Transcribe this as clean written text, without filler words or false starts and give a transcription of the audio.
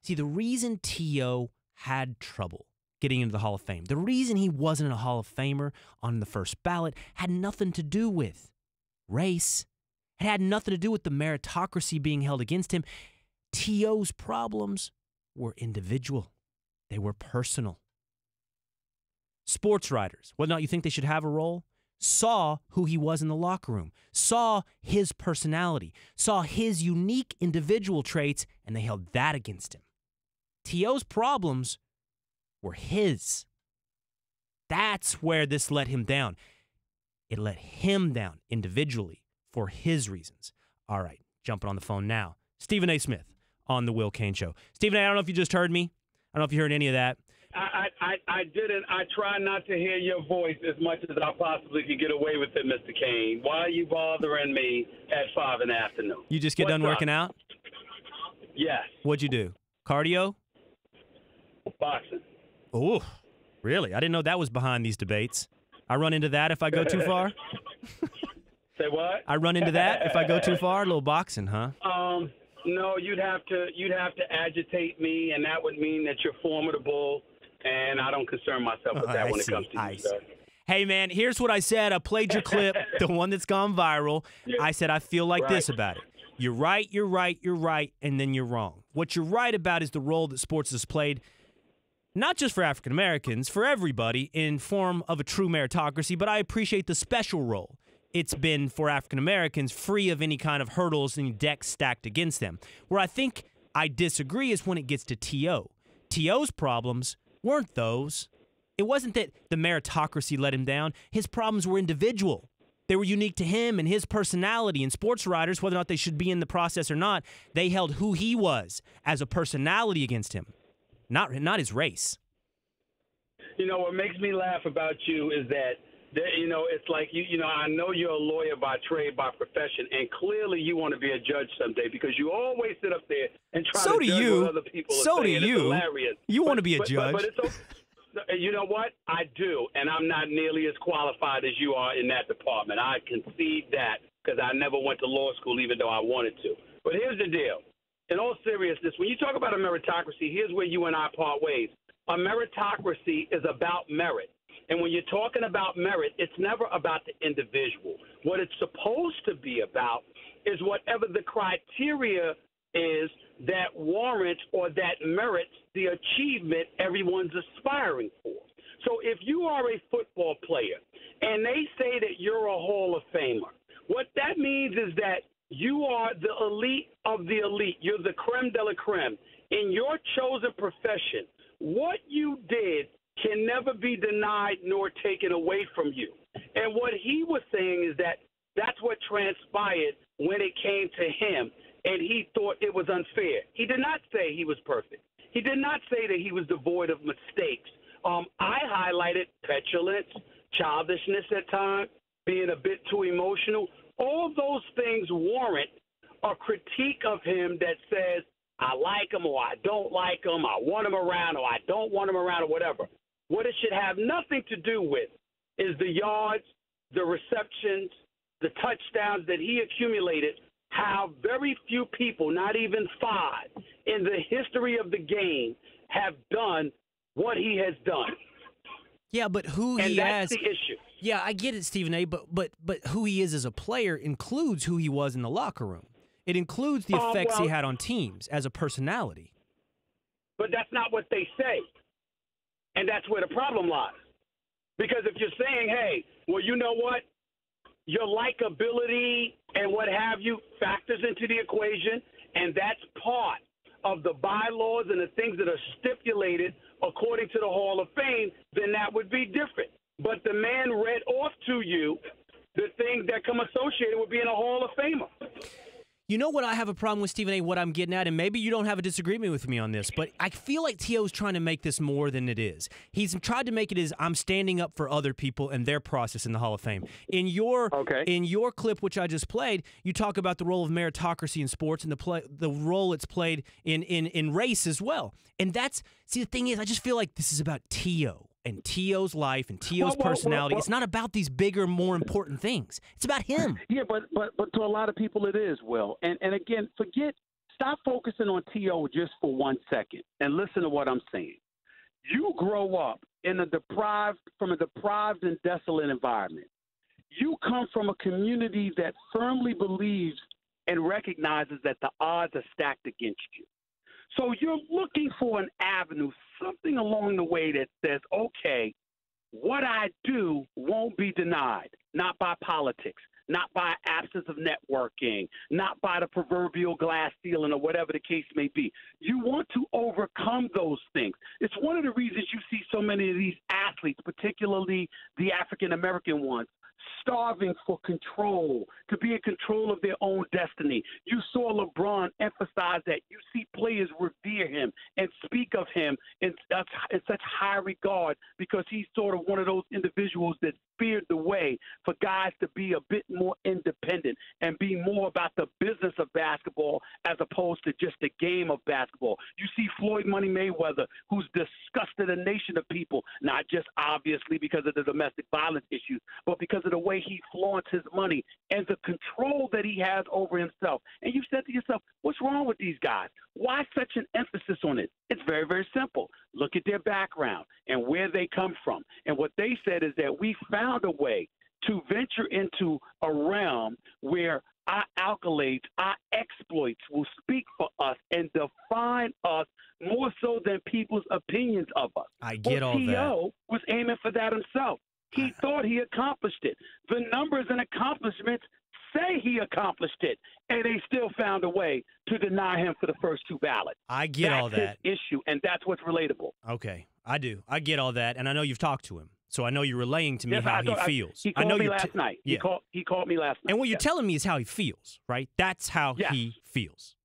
See, the reason T.O. had trouble getting into the Hall of Fame, the reason he wasn't a Hall of Famer on the first ballot had nothing to do with race. It had nothing to do with the meritocracy being held against him. T.O.'s problems were individual. They were personal. Sports writers, whether or not you think they should have a role, saw who he was in the locker room, saw his personality, saw his unique individual traits, and they held that against him. T.O.'s problems were his. That's where this let him down. It let him down individually for his reasons. All right, jumping on the phone now. Stephen A. Smith on the Will Cain Show. Stephen A., I don't know if you just heard me. I don't know if you heard any of that. I didn't. I try not to hear your voice as much as I possibly could get away with it, Mr. Cain. Why are you bothering me at 5 in the afternoon? You just get done working out? Yes. What'd you do? Cardio? Boxing. Oh, really? I didn't know that was behind these debates. I run into that if I go too far? Say what? I run into that if I go too far? A little boxing, huh? No, you'd have to agitate me, and that would mean that you're formidable, and I don't concern myself with that when it comes to you, sir. Hey, man, here's what I said. I played your clip, the one that's gone viral. Yeah. I said I feel like this about it. You're right, you're right, you're right, and then you're wrong. What you're right about is the role that sports has played, not just for African Americans, for everybody, in form of a true meritocracy, but I appreciate the special role it's been for African Americans, free of any kind of hurdles and decks stacked against them. Where I think I disagree is when it gets to T.O. T.O.'s problems weren't those. It wasn't that the meritocracy let him down. His problems were individual. They were unique to him and his personality. And sports writers, whether or not they should be in the process or not, they held who he was as a personality against him, not his race. You know, what makes me laugh about you is that, it's like, I know you're a lawyer by trade, by profession, and clearly you want to be a judge someday because you always sit up there and try to judge what other people are saying. So do you. It's hilarious. You want to be a judge. But it's okay. You know what? I do, and I'm not nearly as qualified as you are in that department. I concede that because I never went to law school even though I wanted to. But here's the deal. In all seriousness, when you talk about a meritocracy, here's where you and I part ways. A meritocracy is about merit. And when you're talking about merit, it's never about the individual. What it's supposed to be about is whatever the criteria is that warrants or that merits the achievement everyone's aspiring for. So if you are a football player and they say that you're a Hall of Famer, what that means is that you are the elite of the elite. You're the creme de la creme. In your chosen profession, what you did can never be denied nor taken away from you. And what he was saying is that that's what transpired when it came to him, and he thought it was unfair. He did not say he was perfect. He did not say that he was devoid of mistakes. I highlighted petulance, childishness at times, being a bit too emotional. All those things warrant a critique of him that says, I like him or I don't like him, I want him around or I don't want him around or whatever. What it should have nothing to do with is the yards, the receptions, the touchdowns that he accumulated, how very few people, not even 5, in the history of the game have done what he has done. Yeah, but who he is. And that's the issue. Yeah, I get it, Stephen A., but who he is as a player includes who he was in the locker room. It includes the effects he had on teams as a personality. But that's not what they say. And that's where the problem lies. Because if you're saying, hey, well, you know what? Your likability and what have you factors into the equation, and that's part of the bylaws and the things that are stipulated according to the Hall of Fame, then that would be different. But the man read off to you the things that come associated with being a Hall of Famer. You know what I have a problem with, Stephen A., what I'm getting at, and maybe you don't have a disagreement with me on this, but I feel like T.O. is trying to make this more than it is. He's tried to make it as I'm standing up for other people and their process in the Hall of Fame. In your clip, which I just played, you talk about the role of meritocracy in sports and the role it's played in race as well. And the thing is, I just feel like this is about T.O. and T.O.'s life and T.O.'s personality. It's not about these bigger, more important things. It's about him. Yeah, but to a lot of people it is, Will. And again, forget stop focusing on T.O. just for 1 second and listen to what I'm saying. You grow up in from a deprived and desolate environment. You come from a community that firmly believes and recognizes that the odds are stacked against you. So you're looking for an avenue, something along the way that says, okay, what I do won't be denied, not by politics, not by absence of networking, not by the proverbial glass ceiling or whatever the case may be. You want to overcome those things. It's one of the reasons you see so many of these athletes, particularly the African-American ones, starving for control, to be in control of their own destiny. You saw LeBron emphasize that. You see players revere him and speak of him in such high regard because he's sort of one of those individuals that cleared the way for guys to be a bit more independent and be more about the business of basketball as opposed to just the game of basketball. You see Floyd Money Mayweather, who's disgusted a nation of people, not just obviously because of the domestic violence issues, but because of the way he flaunts his money and the control that he has over himself. And you said to yourself, what's wrong with these guys? Why such an emphasis on it? It's very, very simple. Look at their background and where they come from. And what they said is that we found a way to venture into a realm where our accolades, our exploits will speak for us and define us more so than people's opinions of us. I get all that. T.O. was aiming for that himself. He thought he accomplished it. The numbers and accomplishments say he accomplished it, and they still found a way to deny him for the first two ballots. I get all that. That's his issue, and that's what's relatable. Okay, I do. I get all that, and I know you've talked to him, so I know you're relaying to me how he feels. He called me last night. Yeah. He called me last night. And what you're telling me is how he feels, right? That's how he feels.